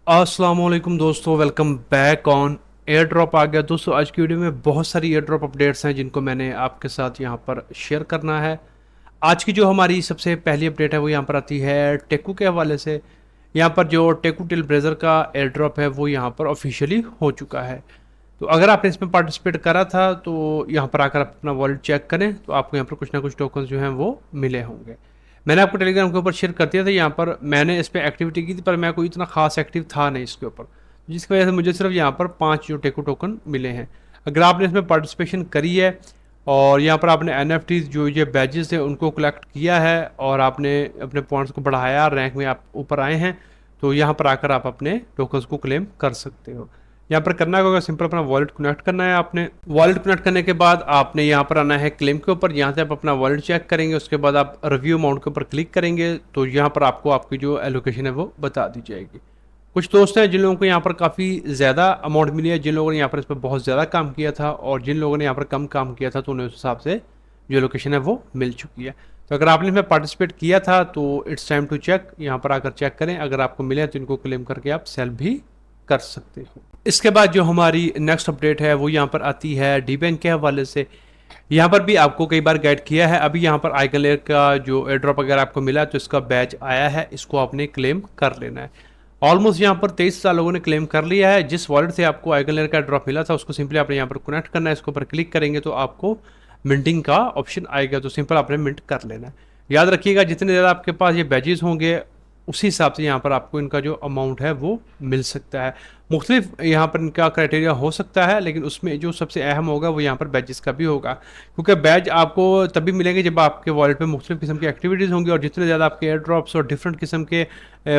अस्सलामुअलैकुम दोस्तों, welcome back on Air Drop. आ गया दोस्तों। आज की वीडियो में बहुत सारी एयर ड्रॉप अपडेट्स हैं जिनको मैंने आपके साथ यहाँ पर शेयर करना है। आज की जो हमारी सबसे पहली अपडेट है वो यहाँ पर आती है टेकू के हवाले से। यहाँ पर जो टेकू टिल ब्रेजर का एयर ड्रॉप है वो यहाँ पर ऑफिशियली हो चुका है। तो अगर आपने इसमें पार्टिसिपेट करा था तो यहाँ पर आकर आप अपना वॉलेट चेक करें तो आपको यहाँ पर कुछ ना कुछ टोकन जो हैं वो मिले होंगे। मैंने आपको टेलीग्राम के ऊपर शेयर कर दिया था। यहाँ पर मैंने इस पर एक्टिविटी की थी पर मैं कोई इतना खास एक्टिव था नहीं इसके ऊपर, जिसकी वजह से मुझे सिर्फ यहाँ पर 5 जो टेकू टोकन मिले हैं। अगर आपने इसमें पार्टिसिपेशन करी है और यहाँ पर आपने एनएफटीज जो ये बैजेस हैं उनको कलेक्ट किया है और आपने अपने पॉइंट्स को बढ़ाया, रैंक में आप ऊपर आए हैं, तो यहाँ पर आकर आप अपने टोकन्स को क्लेम कर सकते हो। यहाँ पर करना होगा, सिंपल अपना वॉलेट कनेक्ट करना है। आपने वॉलेट कनेक्ट करने के बाद आपने यहाँ पर आना है क्लेम के ऊपर। यहाँ से आप अपना वॉलेट चेक करेंगे, उसके बाद आप रिव्यू अमाउंट के ऊपर क्लिक करेंगे तो यहाँ पर आपको आपकी जो एलोकेशन है वो बता दी जाएगी। कुछ दोस्त हैं जिन लोगों को यहाँ पर काफ़ी ज़्यादा अमाउंट मिली है, जिन लोगों ने यहाँ पर इस पर बहुत ज़्यादा काम किया था और जिन लोगों ने यहाँ पर कम काम किया था तो उन्हें उस हिसाब से जो लोकेशन है वो मिल चुकी है। तो अगर आपने इसमें पार्टिसिपेट किया था तो इट्स टाइम टू चेक। यहाँ पर आकर चेक करें, अगर आपको मिले तो इनको क्लेम करके आप सेल भी कर सकते हो। इसके बाद जो हमारी नेक्स्ट अपडेट है वो यहाँ पर आती है डी बैंक के हवाले से। यहाँ पर भी आपको कई बार गाइड किया है। अभी यहाँ पर आइकन लेयर का जो एयर ड्रॉप अगर आपको मिला तो इसका बैच आया है, इसको आपने क्लेम कर लेना है। ऑलमोस्ट यहाँ पर 23,000 लोगों ने क्लेम कर लिया है। जिस वॉलेट से आपको आइकन लेयर का ड्रॉप मिला था उसको सिंपली आपने यहाँ पर कनेक्ट करना है। इसके ऊपर क्लिक करेंगे तो आपको मिंटिंग का ऑप्शन आएगा, तो सिंपल आपने मिंट कर लेना है। याद रखिएगा जितने ज़्यादा आपके पास ये बैजेस होंगे उसी हिसाब से यहाँ पर आपको इनका जो अमाउंट है वो मिल सकता है। मुख्तलिफ यहाँ पर इनका क्राइटेरिया हो सकता है, लेकिन उसमें जो सबसे अहम होगा वो यहाँ पर बैजेस का भी होगा, क्योंकि बैज आपको तभी मिलेंगे जब आपके वॉलेट में मुख्तलिफ किस्म की एक्टिविटीज़ होंगी। और जितने ज़्यादा आपके एयर ड्रॉप्स और डिफरेंट किस्म के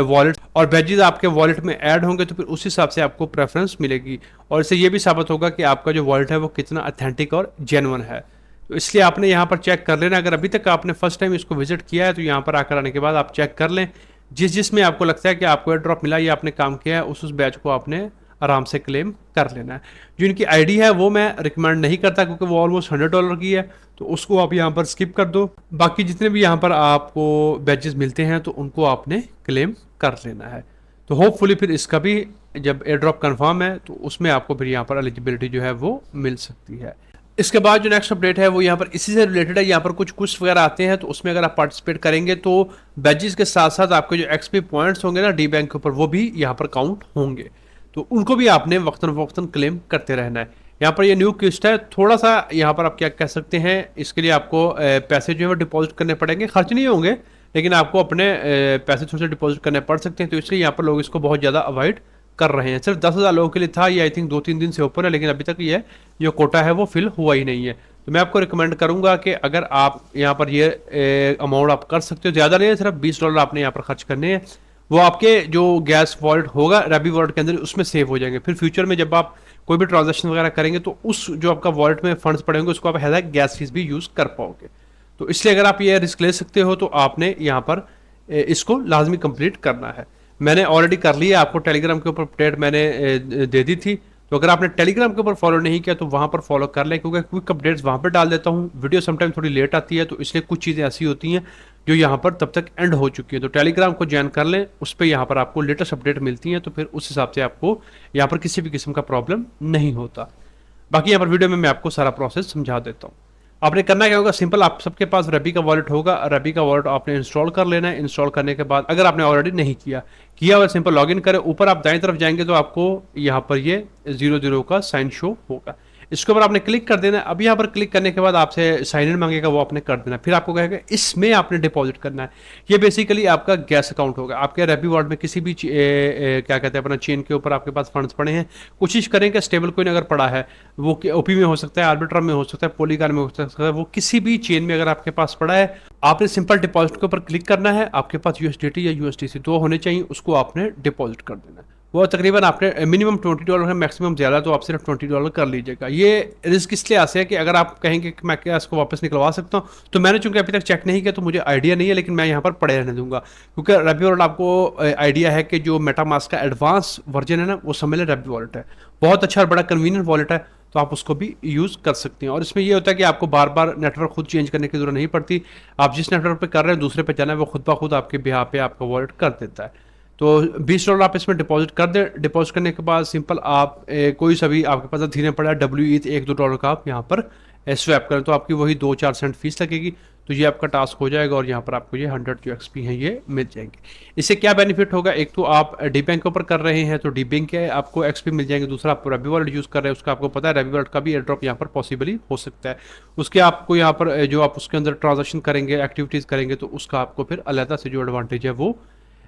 वॉलेट और बैजेस आपके वॉलेट में ऐड होंगे तो फिर उस हिसाब से आपको प्रेफरेंस मिलेगी। और इससे ये भी साबित होगा कि आपका जो वॉलेट है वो कितना अथेंटिक और जेन्युइन है। तो इसलिए आपने यहाँ पर चेक कर लेना। अगर अभी तक आपने फर्स्ट टाइम इसको विजिट किया है तो यहाँ पर आकर आने के बाद आप चेक कर लें, जिसमें आपको लगता है कि आपको एयर ड्रॉप मिला या आपने काम किया है उस बैच को आपने आराम से क्लेम कर लेना है। जो इनकी आईडी है वो मैं रिकमेंड नहीं करता क्योंकि वो ऑलमोस्ट $100 की है, तो उसको आप यहाँ पर स्किप कर दो। बाकी जितने भी यहाँ पर आपको बैचेस मिलते हैं तो उनको आपने क्लेम कर लेना है। तो होपफुली फिर इसका भी जब एयर ड्रॉप कन्फर्म है तो उसमें आपको फिर यहाँ पर एलिजिबिलिटी जो है वो मिल सकती है। इसके बाद जो नेक्स्ट अपडेट है वो यहाँ पर इसी से रिलेटेड है। यहाँ पर कुछ क्विज वगैरह आते हैं तो उसमें अगर आप पार्टिसिपेट करेंगे तो बैजेस के साथ साथ आपके जो एक्सपी पॉइंट्स होंगे ना डी बैंक के ऊपर वो भी यहाँ पर काउंट होंगे, तो उनको भी आपने वक्तन वक्तन क्लेम करते रहना है। यहाँ पर ये न्यू क्विस्ट है, थोड़ा सा यहाँ पर आप क्या कह सकते हैं, इसके लिए आपको पैसे जो है वो डिपॉजिट करने पड़ेंगे। खर्च नहीं होंगे लेकिन आपको अपने पैसे थोड़े से डिपॉजिट करने पड़ सकते हैं, तो इसलिए यहाँ पर लोग इसको बहुत ज़्यादा अवॉइड कर रहे हैं। सिर्फ 10,000 लोगों के लिए था ये, आई थिंक 2-3 दिन से ऊपर है, लेकिन अभी तक ये जो कोटा है वो फिल हुआ ही नहीं है। तो मैं आपको रिकमेंड करूंगा कि अगर आप यहाँ पर ये अमाउंट आप कर सकते हो, ज़्यादा नहीं है, सिर्फ $20 आपने यहाँ पर खर्च करने हैं। वो आपके जो गैस वॉलेट होगा रबी वॉलेट के अंदर उसमें सेव हो जाएंगे। फिर फ्यूचर में जब आप कोई भी ट्रांजेक्शन वगैरह करेंगे तो उस जो आपका वॉलेट में फंड्स पड़े होंगे उसको आप एज गैस फीस भी यूज़ कर पाओगे। तो इसलिए अगर आप ये रिस्क ले सकते हो तो आपने यहाँ पर इसको लाजमी कंप्लीट करना है। मैंने ऑलरेडी कर लिया, आपको टेलीग्राम के ऊपर अपडेट मैंने दे दी थी, तो अगर आपने टेलीग्राम के ऊपर फॉलो नहीं किया तो वहाँ पर फॉलो कर लें, क्योंकि क्विक अपडेट्स वहाँ पर डाल देता हूँ। वीडियो समटाइम थोड़ी लेट आती है तो इसलिए कुछ चीज़ें ऐसी होती हैं जो यहाँ पर तब तक एंड हो चुकी है। तो टेलीग्राम को ज्वाइन कर लें, उस पर यहाँ पर आपको लेटेस्ट अपडेट मिलती हैं, तो फिर उस हिसाब से आपको यहाँ पर किसी भी किस्म का प्रॉब्लम नहीं होता। बाकी यहाँ पर वीडियो में मैं आपको सारा प्रोसेस समझा देता हूँ। आपने करना क्या होगा, सिंपल आप सबके पास रबी का वॉलेट होगा, रबी का वॉलेट आपने इंस्टॉल कर लेना है। इंस्टॉल करने के बाद अगर आपने ऑलरेडी नहीं किया हुआ सिंपल लॉगिन करें। ऊपर आप दाएं तरफ जाएंगे तो आपको यहाँ पर ये 00 का साइन शो होगा, इसके ऊपर आपने क्लिक कर देना है। अब यहाँ पर क्लिक करने के बाद आपसे साइन इन मांगेगा, वो आपने कर देना। फिर आपको कहेगा इसमें आपने डिपॉजिट करना है। ये बेसिकली आपका गैस अकाउंट होगा। आपके रबी वॉलेट में किसी भी क्या कहते हैं अपना चेन के ऊपर आपके पास फंड्स पड़े हैं, कोशिश करें कि स्टेबल कोइन अगर पड़ा है, वो ओपी में हो सकता है, आर्बिट्रम में हो सकता है, पॉलीगॉन में हो सकता है, वो किसी भी चेन में अगर आपके पास पड़ा है, आपने सिंपल डिपॉजिट के ऊपर क्लिक करना है। आपके पास यूएसडीटी या यूएसडीसी दो होने चाहिए, उसको आपने डिपॉजिट कर देना है। वो तकरीबन आपने मिनिमम $20 है, मैक्सिमम ज़्यादा तो आप सिर्फ $20 कर लीजिएगा। ये रिस्क इसलिए आसे है कि अगर आप कहेंगे कि मैं क्या इसको वापस निकलवा सकता हूँ, तो मैंने चूंकि अभी तक चेक नहीं किया तो मुझे आइडिया नहीं है, लेकिन मैं यहाँ पर पड़े रहने दूंगा, क्योंकि रबी वॉलेट आपको आइडिया है कि जो मेटामास्क का एडवांस वर्जन है ना वो समझ लें रबी वॉलेट है, बहुत अच्छा और बड़ा कन्वीनियंट वॉलेट है, तो आप उसको भी यूज़ कर सकते हैं। और इसमें ये होता है कि आपको बार बार नेटवर्क खुद चेंज करने की जरूरत नहीं पड़ती। आप जिस नेटवर्क पे कर रहे हैं दूसरे पे जाना है वो खुद ब खुद आपके बिहार पे आपका वॉलेट कर देता है। तो $20 आप इसमें डिपॉजिट कर दें। डिपॉजिट करने के बाद सिंपल आप कोई सा भी आपके पास धीरे पड़ा WETH $1-2 का आप यहाँ पर स्वैप करें, तो आपकी वही 2-4 सेंट फीस लगेगी। तो ये आपका टास्क हो जाएगा और यहाँ पर आपको ये 100 जो XP हैं ये मिल जाएंगे। इससे क्या बेनिफिट होगा, एक तो आप डी बैंक के ऊपर कर रहे हैं तो डी बैंक के आपको XP मिल जाएंगे, दूसरा आप रवि वॉलेट यूज़ कर रहे हैं उसका आपको पता है रवि वॉलेट का भी एयर ड्रॉप यहाँ पर पॉसिबली हो सकता है। उसके आपको यहाँ पर जो आप उसके अंदर ट्रांजेक्शन करेंगे, एक्टिविटीज़ करेंगे, तो उसका आपको फिर अलग से जो एडवांटेज है वो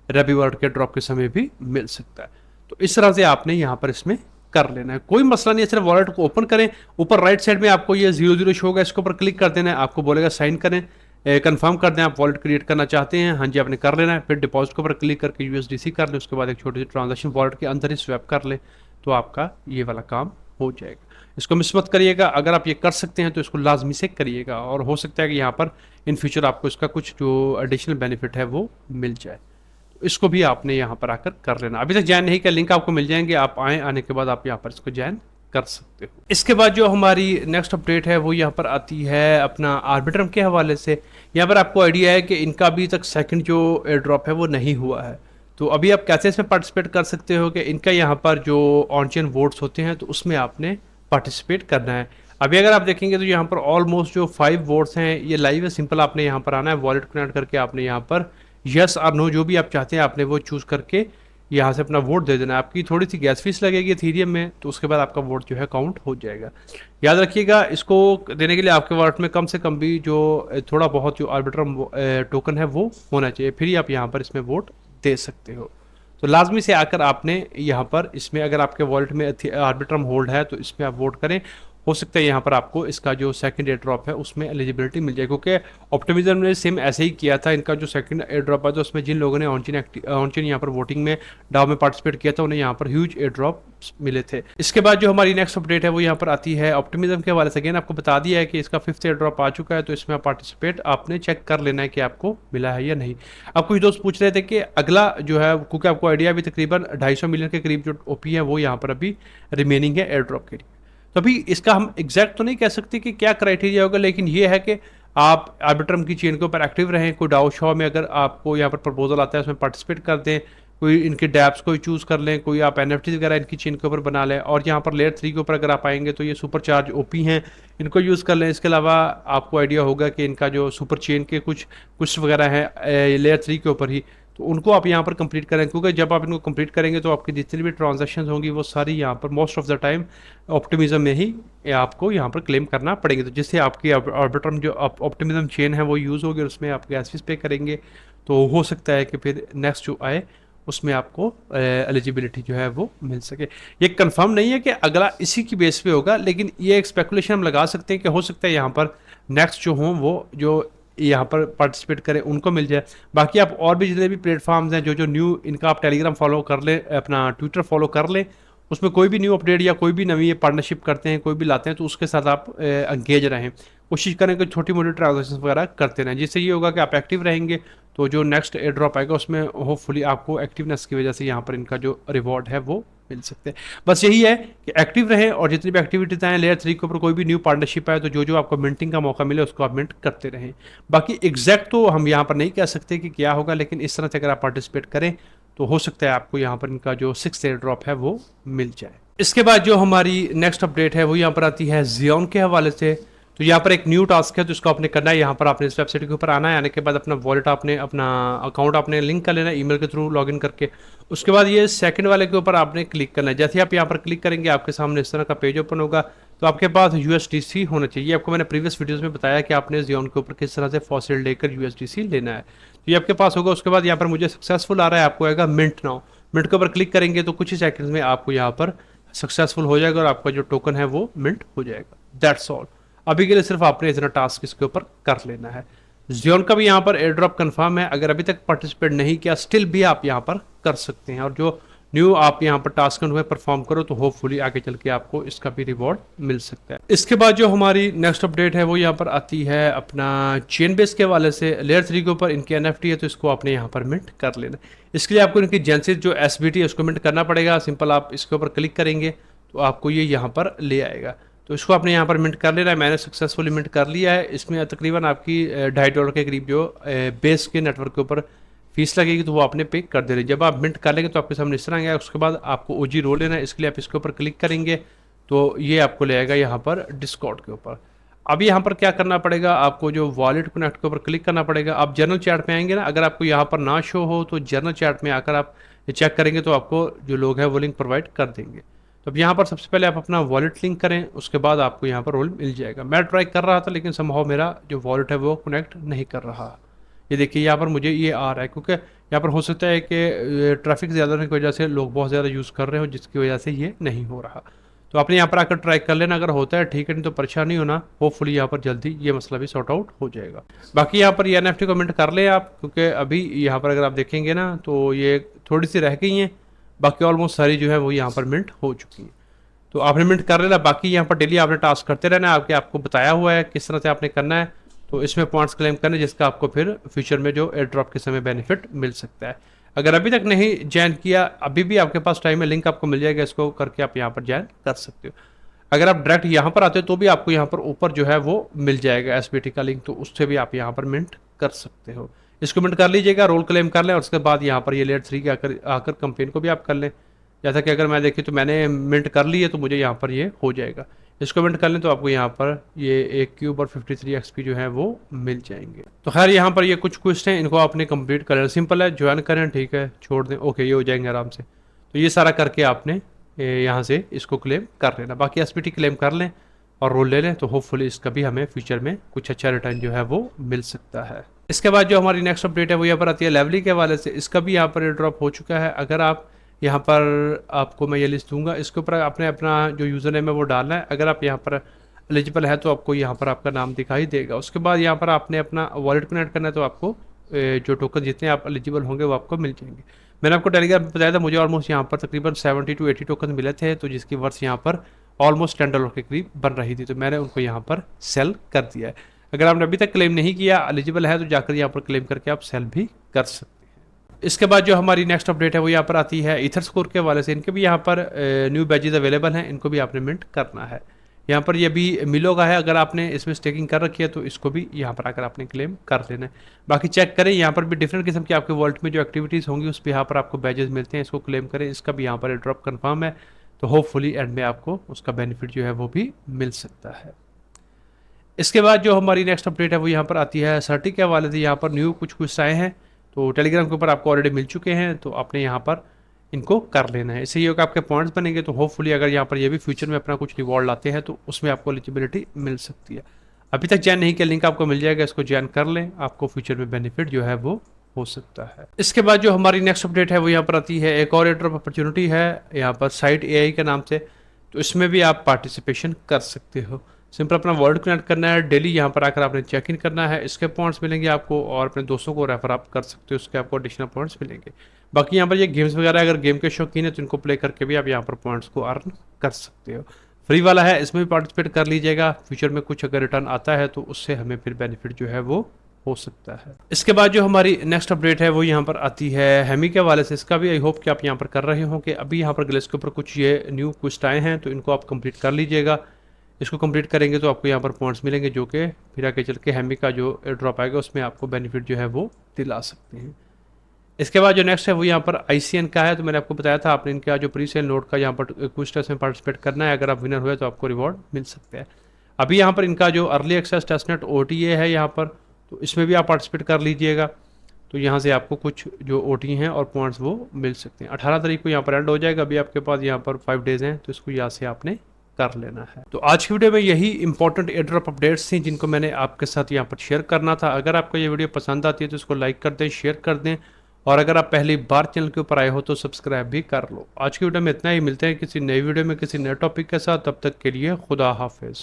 रवि वॉलेट के ड्रॉप के समय भी मिल सकता है। तो इस तरह से आपने यहाँ पर इसमें कर लेना है, कोई मसला नहीं है। सिर्फ वॉलेट को ओपन करें, ऊपर राइट साइड में आपको ये 00 शो होगा, इसके ऊपर क्लिक कर देना है, आपको बोलेगा साइन करें, कंफर्म कर दें आप वॉलेट क्रिएट करना चाहते हैं, हाँ जी आपने कर लेना है। फिर डिपॉजिट के ऊपर क्लिक करके USDC कर लें, उसके बाद एक छोटी सी ट्रांजेक्शन वॉलेट के अंदर ही स्वैप कर लें, तो आपका ये वाला काम हो जाएगा। इसको मिस मत करिएगा, अगर आप ये कर सकते हैं तो इसको लाजमी से करिएगा, और हो सकता है कि यहाँ पर इन फ्यूचर आपको इसका कुछ जो एडिशनल बेनिफिट है वो मिल जाए। इसको भी आपने यहाँ पर आकर कर लेना। अभी तक ज्वाइन नहीं किया, लिंक आपको मिल जाएंगे, आप आने के बाद आप यहाँ पर इसको ज्वाइन कर सकते हो। इसके बाद जो हमारी नेक्स्ट अपडेट है वो यहाँ पर आती है अपना आर्बिट्रम के हवाले से। यहाँ पर आपको आइडिया है कि इनका अभी तक सेकंड जो एयर ड्रॉप है वो नहीं हुआ है, तो अभी आप कैसे इसमें पार्टिसिपेट कर सकते हो कि इनका यहाँ पर जो ऑन चेन वोट्स होते हैं तो उसमें आपने पार्टिसिपेट करना है। अभी अगर आप देखेंगे तो यहाँ पर ऑलमोस्ट जो 5 वोट्स हैं ये लाइव है। सिंपल आपने यहाँ पर आना है, वॉलेट कनेक्ट करके आपने यहाँ पर यस और नो जो भी आप चाहते हैं आपने वो चूज़ करके यहाँ से अपना वोट दे देना है। आपकी थोड़ी सी गैस फीस लगेगी इथेरियम में, तो उसके बाद आपका वोट जो है काउंट हो जाएगा। याद रखिएगा, इसको देने के लिए आपके वॉलेट में कम से कम भी जो थोड़ा बहुत जो आर्बिट्रम टोकन है वो होना चाहिए, फिर ही आप यहाँ पर इसमें वोट दे सकते हो। तो लाजमी से आकर आपने यहाँ पर इसमें अगर आपके वॉलेट में आर्बिट्रम होल्ड है तो इसमें आप वोट करें। हो सकता है यहाँ पर आपको इसका जो सेकंड एयर ड्रॉप है उसमें एलिजिबिलिटी मिल जाए, क्योंकि ऑप्टिमिज्म ने सेम ऐसे ही किया था। इनका जो सेकंड एयर ड्रॉप है तो उसमें जिन लोगों ने ऑनचेन यहाँ पर वोटिंग में डाव में पार्टिसिपेट किया था उन्हें यहाँ पर ह्यूज एयर ड्रॉप मिले थे। इसके बाद जो हमारी नेक्स्ट अपडेट है वो यहाँ पर आती है ऑप्टिमिज्म के हवाले से। अगेन आपको बता दिया है कि इसका 5th एयर ड्रॉप आ चुका है, तो इसमें आप पार्टिसिपेट आपने चेक कर लेना है कि आपको मिला है या नहीं। अब कुछ दोस्त पूछ रहे थे कि अगला जो है, क्योंकि आपको आइडिया अभी तकरीबन 250 मिलियन के करीब जो ओपी है वो यहाँ पर अभी रिमेनिंग है एयर ड्रॉप के लिए। तो अभी इसका हम एग्जैक्ट तो नहीं कह सकते कि क्या क्राइटेरिया होगा, लेकिन ये है कि आप आर्बिट्रम की चेन के ऊपर एक्टिव रहें। कोई डाउ शॉ में अगर आपको यहाँ पर प्रपोजल आता है उसमें पार्टिसिपेट कर दें, कोई इनके डैप्स को चूज़ कर लें, कोई आप NFT वगैरह इनकी चेन के ऊपर बना लें, और यहाँ पर लेयर 3 के ऊपर अगर आप आएंगे तो ये सुपर चार्ज ओपी हैं, इनको यूज़ कर लें। इसके अलावा आपको आइडिया होगा कि इनका जो सुपर चेन के कुछ वगैरह हैं लेयर 3 के ऊपर ही, तो उनको आप यहाँ पर कंप्लीट करें, क्योंकि जब आप इनको कंप्लीट करेंगे तो आपकी जितनी भी ट्रांजैक्शंस होंगी वो सारी यहाँ पर most of the time optimism में ही आपको यहाँ पर क्लेम करना पड़ेंगे, तो जिससे आपकी आर्बिट्रम जो ऑप्टिमिज्म चेन है वो यूज़ होगी और उसमें आप गैस फीस पे करेंगे, तो हो सकता है कि फिर नेक्स्ट जो आए उसमें आपको एलिजिबिलिटी जो है वो मिल सके। ये कंफर्म नहीं है कि अगला इसी की बेस पे होगा, लेकिन ये एक स्पेकुलेशन हम लगा सकते हैं कि हो सकता है यहाँ पर नेक्स्ट जो हों वो जो यहाँ पर पार्टिसिपेट करें उनको मिल जाए। बाकी आप और भी जितने भी प्लेटफॉर्म्स हैं जो न्यू इनका आप टेलीग्राम फॉलो कर लें, अपना ट्विटर फॉलो कर लें, उसमें कोई भी न्यू अपडेट या कोई भी नवी पार्टनरशिप करते हैं, कोई भी लाते हैं, तो उसके साथ आप एंगेज रहें, कोशिश करें कि छोटी मोटी ट्रांजेक्शन वगैरह करते रहें, जिससे ये होगा कि आप एक्टिव रहेंगे तो जो नेक्स्ट एयर ड्रॉप आएगा उसमें होपफुली आपको एक्टिवनेस की वजह से यहाँ पर इनका जो रिवॉर्ड है वो मिल सकते हैं। बस यही है कि एक्टिव रहें और जितनी भी एक्टिविटीज़ आएँ लेयर 3 के ऊपर कोई भी न्यू पार्टनरशिप आए तो जो आपको मिंटिंग का मौका मिले उसको आप मिंट करते रहें। बाकी एग्जैक्ट तो हम यहाँ पर नहीं कह सकते कि क्या होगा, लेकिन इस तरह से अगर आप पार्टिसिपेट करें तो हो सकता है आपको यहाँ पर इनका जो 6th एयर ड्रॉप है वो मिल जाए। इसके बाद जो हमारी नेक्स्ट अपडेट है वो यहाँ पर आती है जियोन के हवाले से। तो यहाँ पर एक न्यू टास्क है तो इसको आपने करना है, यहाँ पर आपने इस वेबसाइट के ऊपर आना है, आने के बाद अपना वॉलेट आपने अपना अकाउंट आपने लिंक कर लेना है ईमेल के थ्रू लॉगिन करके। उसके बाद ये सेकंड वाले के ऊपर आपने क्लिक करना है। जैसे आप यहाँ पर क्लिक करेंगे आपके सामने इस तरह का पेज ओपन होगा, तो आपके पास USDC होना चाहिए। आपको मैंने प्रीवियस वीडियोज़ में बताया कि आपने जियोन के ऊपर किस तरह से फॉसिल लेकर USDC लेना है, तो ये आपके पास होगा। उसके बाद यहाँ पर मुझे सक्सेसफुल आ रहा है, आपको आएगा मिंट नाउ। मिंट के ऊपर क्लिक करेंगे तो कुछ ही सेकंड्स में आपको यहाँ पर सक्सेसफुल हो जाएगा और आपका जो टोकन है वो मिंट हो जाएगा। That's all. अभी के लिए सिर्फ आपने इतना टास्क इसके ऊपर कर लेना है। जियोन का भी यहाँ पर एयर ड्रॉप कन्फर्म है, अगर अभी तक पार्टिसिपेट नहीं किया स्टिल भी आप यहाँ पर कर सकते हैं, और जो न्यू आप यहाँ पर टास्क में परफॉर्म करो तो होपफुली आगे चल के आपको इसका भी रिवॉर्ड मिल सकता है। इसके बाद जो हमारी नेक्स्ट अपडेट है वो यहाँ पर आती है अपना चेन बेस के हवाले से। लेयर 3 के ऊपर इनके NFT है तो इसको आपने यहाँ पर मिंट कर लेना। इसके लिए आपको इनकी जेंसिस जो SBT है उसको मिंट करना पड़ेगा। सिंपल आप इसके ऊपर क्लिक करेंगे तो आपको ये यहाँ पर ले आएगा, तो इसको आपने यहाँ पर मिंट कर लेना है। मैंने सक्सेसफुली मिंट कर लिया है। इसमें तकरीबन आपकी $2.5 के करीब जो बेस के नेटवर्क के ऊपर फीस लगेगी तो वो आपने पे कर देनी। जब आप मिंट कर लेंगे तो आपके सामने इस तरह आएगा। उसके बाद आपको ओजी रो लेना है, इसके लिए आप इसके ऊपर क्लिक करेंगे तो ये आपको ले आएगा यहाँ पर डिस्कॉर्ड के ऊपर। अब यहाँ पर क्या करना पड़ेगा, आपको जो वॉलेट कनेक्ट के ऊपर क्लिक करना पड़ेगा। आप जनरल चैट में आएंगे ना, अगर आपको यहाँ पर ना शो हो तो जनरल चैट में आकर आप चेक करेंगे तो आपको जो लोग हैं वो लिंक प्रोवाइड कर देंगे। तो अब यहाँ पर सबसे पहले आप अपना वॉलेट लिंक करें, उसके बाद आपको यहाँ पर रोल मिल जाएगा। मैं ट्राई कर रहा था लेकिन समहाउ मेरा जो वॉलेट है वो कनेक्ट नहीं कर रहा। ये देखिए यहाँ पर मुझे ये आ रहा है, क्योंकि यहाँ पर हो सकता है कि ट्रैफिक ज़्यादा होने की वजह से लोग बहुत ज़्यादा यूज़ कर रहे हो, जिसकी वजह से ये नहीं हो रहा। तो आपने यहाँ पर आकर ट्राई कर लेना, अगर होता है ठीक है, नहीं तो परेशान नहीं होना। होपफुली यहाँ पर जल्दी ये मसला भी सॉर्ट आउट हो जाएगा। बाकी यहाँ पर ये NFT कमेंट कर लें आप, क्योंकि अभी यहाँ पर अगर आप देखेंगे ना तो ये थोड़ी सी रह गई हैं, बाकी ऑलमोस्ट सारी जो है वो यहाँ पर मिंट हो चुकी हैं। तो आपने मिंट कर लेना। बाकी यहाँ पर डेली आपने टास्क करते रहना है, आपको बताया हुआ है किस तरह से आपने करना है। तो इसमें पॉइंट्स क्लेम करने, जिसका आपको फिर फ्यूचर में जो एयर ड्रॉप के समय बेनिफिट मिल सकता है। अगर अभी तक नहीं ज्वाइन किया, अभी भी आपके पास टाइम है, लिंक आपको मिल जाएगा, इसको करके आप यहाँ पर ज्वाइन कर सकते हो। अगर आप डायरेक्ट यहाँ पर आते हो तो भी आपको यहाँ पर ऊपर जो है वो मिल जाएगा SBT का लिंक, तो उससे भी आप यहाँ पर मिंट कर सकते हो। इसको मिंट कर लीजिएगा, रोल क्लेम कर लें और उसके बाद यहाँ पर ये लेयर 3 के आकर कंपेन को भी आप कर लें। जैसा कि अगर मैं देखिए तो मैंने मिंट कर ली है तो मुझे यहाँ पर ये हो जाएगा। इसको मिंट कर लें तो आपको यहाँ पर ये एक क्यूब और 53 XP जो है वो मिल जाएंगे। तो खैर यहाँ पर ये कुछ क्वेश्चन हैं, इनको आपने कंप्लीट कर लेना। सिंपल है, ज्वाइन करें, ठीक है, छोड़ दें, ओके, ये हो जाएंगे आराम से। तो ये सारा करके आपने यहाँ से इसको क्लेम कर लेना। बाकी SBT क्लेम कर लें और रोल ले लें, तो होपफुली इसका भी हमें फ्यूचर में कुछ अच्छा रिटर्न जो है वो मिल सकता है। इसके बाद जो हमारी नेक्स्ट अपडेट है वो यहाँ पर आती है लेवली के हवाले से। इसका भी यहाँ पर एयर ड्रॉप हो चुका है। अगर आप यहाँ पर, आपको मैं ये लिस्ट दूंगा, इसके ऊपर आपने अपना जो यूज़र नेम है वो डालना है। अगर आप यहाँ पर एलिजिबल है तो आपको यहाँ पर आपका नाम दिखाई देगा। उसके बाद यहाँ पर आपने अपना वॉलेट कनेक्ट करना है, तो आपको जो टोकन जितने आप एलिजिबल होंगे वो आपको मिल जाएंगे। मैंने आपको टेलीग्राम में बताया था, मुझे ऑलमोस्ट यहाँ पर तकरीबन 70 to 80 टोकन मिले थे, तो जिसकी वर्थ यहाँ पर ऑलमोस्ट $10 के करीब बन रही थी, तो मैंने उनको यहाँ पर सेल कर दिया है। अगर आपने अभी तक क्लेम नहीं किया, एलिजिबल है, तो जाकर यहाँ पर क्लेम करके आप सेल भी कर सकते हैं। इसके बाद जो हमारी नेक्स्ट अपडेट है वो यहाँ पर आती है ईथर स्कोर के हवाले से। इनके भी यहाँ पर न्यू बैजेस अवेलेबल हैं, इनको भी आपने मिंट करना है। यहाँ पर ये भी मिलो का है, अगर आपने इसमें स्टेकिंग कर रखी है तो इसको भी यहाँ पर आकर आपने क्लेम कर लेना है। बाकी चेक करें, यहाँ पर भी डिफरेंट किस्म की आपके वॉलेट में जो एक्टिविटीज़ होंगी उस पर यहाँ पर आपको बैजेस मिलते हैं, इसको क्लेम करें। इसका भी यहाँ पर ड्रॉप कन्फर्म है, तो होपफुली एंड में आपको उसका बेनिफिट जो है वो भी मिल सकता है। इसके बाद जो हमारी नेक्स्ट अपडेट है वो यहाँ पर आती है सर्टी के हवाले से। यहाँ पर न्यू कुछ आए हैं, तो टेलीग्राम के ऊपर आपको ऑलरेडी मिल चुके हैं, तो आपने यहाँ पर इनको कर लेना है। इससे ये होगा आपके पॉइंट्स बनेंगे, तो होपफुली अगर यहाँ पर ये भी फ्यूचर में अपना कुछ रिवॉर्ड लाते हैं तो उसमें आपको एलिजिबिलिटी मिल सकती है। अभी तक ज्वाइन नहीं किया, लिंक आपको मिल जाएगा, इसको ज्वाइन कर लें, आपको फ्यूचर में बेनिफिट जो है वो हो सकता है। इसके बाद जो हमारी नेक्स्ट अपडेट है वो यहाँ पर आती है, एक और एयर ड्रॉप अपॉर्चुनिटी है यहाँ पर साइट AI के नाम से, तो इसमें भी आप पार्टिसिपेशन कर सकते हो। सिंपल अपना वॉलेट कनेक्ट करना है, डेली यहाँ पर आकर आपने चेक इन करना है, इसके पॉइंट्स मिलेंगे आपको, और अपने दोस्तों को रेफर आप कर सकते हो, उसके आपको एडिशनल पॉइंट्स मिलेंगे। बाकी यहाँ पर ये गेम्स वगैरह, अगर गेम के शौकीन है तो इनको प्ले करके भी आप यहाँ पर पॉइंट्स को अर्न कर सकते हो। फ्री वाला है, इसमें भी पार्टिसिपेट कर लीजिएगा। फ्यूचर में कुछ अगर रिटर्न आता है तो उससे हमें फिर बेनिफिट जो है वो हो सकता है। इसके बाद जो हमारी नेक्स्ट अपडेट है वो यहाँ पर आती है हेमी के हवाले से। इसका भी आई होप कि आप यहाँ पर कर रहे हो कि अभी यहाँ पर ग्लेस के ऊपर कुछ ये न्यू क्वेस्ट आए हैं, तो इनको आप कंप्लीट कर लीजिएगा। इसको कंप्लीट करेंगे तो आपको यहाँ पर पॉइंट्स मिलेंगे, जो कि फिर आगे चल के हेमी का जो एयर ड्रॉप आएगा उसमें आपको बेनिफिट जो है वो दिला सकते हैं। इसके बाद जो नेक्स्ट है वो यहाँ पर ICN का है, तो मैंने आपको बताया था आपने इनका जो प्री सेल नोट का यहाँ पर कुछ टेस्ट में पार्टिसिपेट करना है। अगर आप विनर हुए तो आपको रिवॉर्ड मिल सकता है। अभी यहाँ पर इनका जो अर्ली एक्सेस टेस्टनेट OTA है यहाँ पर, तो इसमें भी आप पार्टिसिपेट कर लीजिएगा। तो यहाँ से आपको कुछ जो OT हैं और पॉइंट्स वो मिल सकते हैं। 18 तारीख को यहाँ पर एंड हो जाएगा, अभी आपके पास यहाँ पर 5 डेज हैं, तो इसको यहाँ से आपने कर लेना है। तो आज की वीडियो में यही इंपॉर्टेंट एयर ड्रॉप अपडेट्स थी जिनको मैंने आपके साथ यहाँ पर शेयर करना था। अगर आपको ये वीडियो पसंद आती है तो इसको लाइक कर दें, शेयर कर दें, और अगर आप पहली बार चैनल के ऊपर आए हो तो सब्सक्राइब भी कर लो। आज की वीडियो में इतना ही, मिलते हैं किसी नई वीडियो में किसी नए टॉपिक के साथ, तब तक के लिए खुदा हाफिज़।